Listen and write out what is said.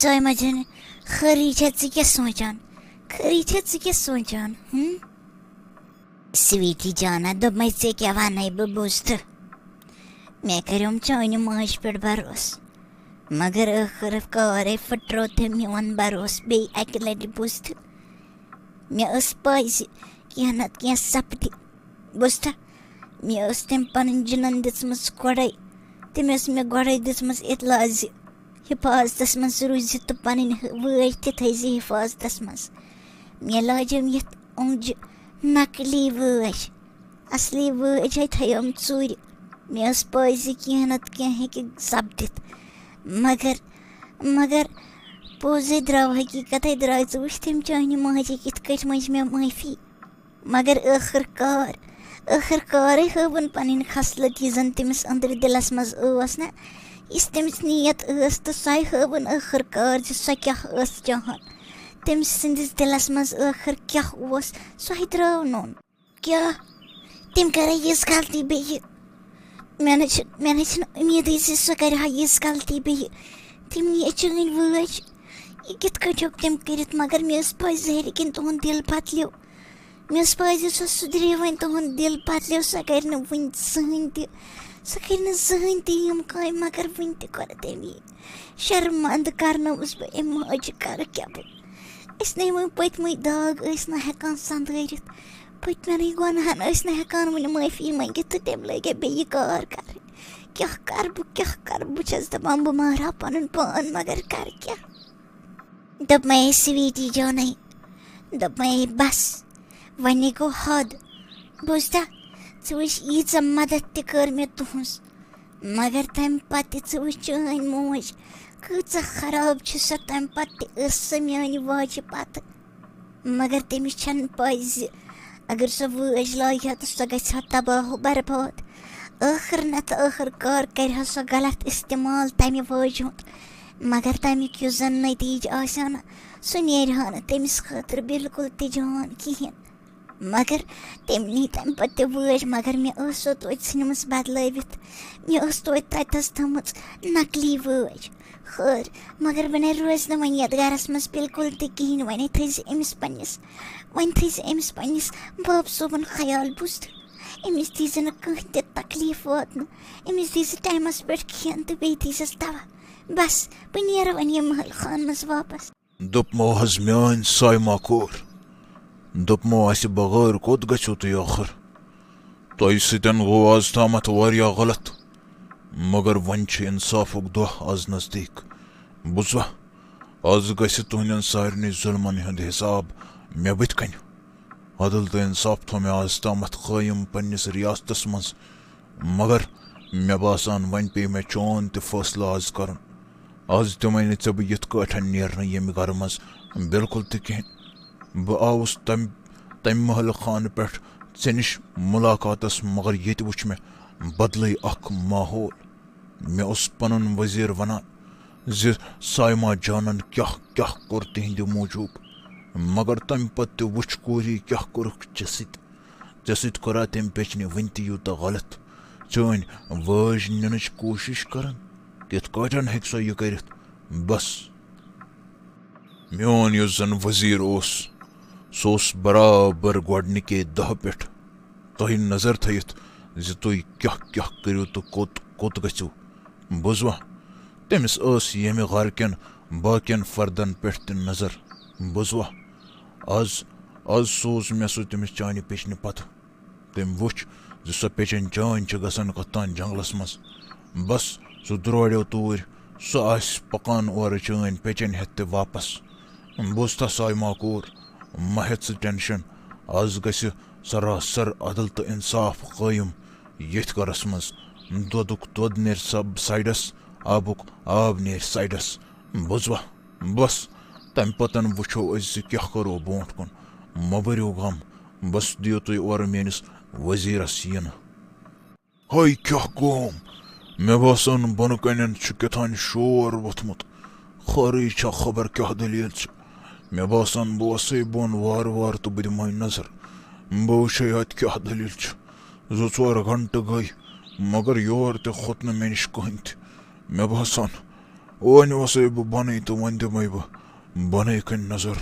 चाय मजन खरी छे क्या सोचान स्वीटी जाना दब मैं से क्या वाना बुझत मे करूम चाइन माज पे भरोस मगर आखिर कार फटरो थे मोन भरोस बे अक लट बुझत मे पाई कह नत कह सपद बुझत मे तम पन जिनन दिम गोड़े तमें मे गोड़े दिम इतला हिफाजत मज रूज तो पन वज तज हिफाजत मज मे लाजम ये ओंज नकली वज असली वज थम चूर मे पाई कह नत कह सपदित मगर पोजे द्राव हकीकत द्राव च वुच तम चान माजे कित मज मे माफी मगर आखिरकार हवन पन खसलत यह जन तमिस अंदर दिलस मज ना इस तमिस नीयत तो सह हवन आखिरकार सह क्या चाहान तमिस सिंदिस दिलस मज आखिर क्या सह द्राव नोन क्या तम कर यस गलती बे मैंने उम्मीद सह कर यस गलती बे तम नी चान वज यह कित तम कर मगर मे पाई जहर किन तुहद दिल पतलो मे पाई सह सुधरे वन तुहद दिल पतलो सह कर वन जहन तम काम मगर वन कर तम शर्मंद करनस बह अम माज कर क्या बह वो पतम दाग ना हेकान संदरित पतमें गुनहन ना हेकान वन माफी मंगित तो तम लगे बे कार कर क्या कर बस दपान बह मारा पन पान मगर कर क्या दप मैं स्वीटी जान दप मैं बस वन गो हद बुझता वुच यीज मदद तकर मे तुहस मगर तम पत वुच चान मोज कच खराब सह तम पत मान वाज पत मगर तमिस छन पाई अगर सह वज लाग तो सह गह तबाह बर्बाद आखिर नत आखिरकार कर सह गलत इस्तेमाल तमि वज हुंद मगर तमिक युस जन नतीज आसान सह नेरहा तमिस खातर बिल्कुल ते जान कहें मगर तम नी तम पत वज मगर मे तो षनमस बदलवित मे तो तस थम नकली वज खैर मगर वन रोज न वन ये गरस मज बिल्कुल तहन वन थज अमिस पन्निस बाब सोबन ख्याल बुझत अमिस दीज न कह तकलीफ वात अमिस दीज टाइमस पे खेन तो बे दीजस दवा बस बह नेर वन महल खान मज वापस दोपमो हज मान साइमा कोर दोपमो आसि बगैर कोत गो तुम आखिर तुम सतन गो आज तामत वारिया गलत मगर वन इंसाफुक दह आज नजदीक बुझवा आज गस तुहन सारे जुल्मन हंद हिसाब मे बत कन अदल तो इंसाफ थो मे आज तामत कायम पन्निस रियासतस मज मगर मे बासान वन पे मे चोन तो फैसला आज कर आज तो वन ऐ बह यथ काठन नेरन यम गर मज बिल्कुल तहन बह आउस तम महल खान पे ऐ निश मुलाकातस मगर ये वुच मे बदल अख माहौल मे पन वजीर वनान साइमा जानन क्या क्या कोर तिहंद मूजूब मगर तम पत वुच कोरी क्या कोरुख ऐ सत कोरा तम पेचन वन यूत गलत चान वज निनच कोशिश करन तिथ काटन हेक सो यह कर बस मोन युस जन वजीर सोस बराबर गोडनिके दह पे तुह नजर थयित तुम क्या क्या करो तो कोत गो बुझवा तमिस यम घर कन बाकियन फर्दन पे नजर बुझवा आज सोज मे सह तमिस चान पेचन पत तम वुच सह पेचन चान गसान कत्तान जंगलस मज बस सह द्रोड़ो तूर सह पकान और चान पेचन हेत वापस बुझता साइमा कोर मा हेत टेंशन आज गस सरासर अदल तो इंसाफ कायम यथ गरस मज दोदुक दोद नेर सब साइडस आबुक आब नेर साइडस बुझवा बस तम पतन वुचो क्या करो ब्रोट कुन मबरियो गम बस दियो तुम और मेनिस वजीरस यन हाय क्या गोम मे बासान बन कन कथान शोर वोथमुत खरी खबर क्या दलील मे बासान बह वसै बोन वार वार तो बह दिमाय नजर बह वुचे अत क्या दलील 2-4 घंटे गई मगर योर तो खोत न मे नश कहन मे बासान वन वसै बह बनै तो वन दिमै बह बनै कन नजर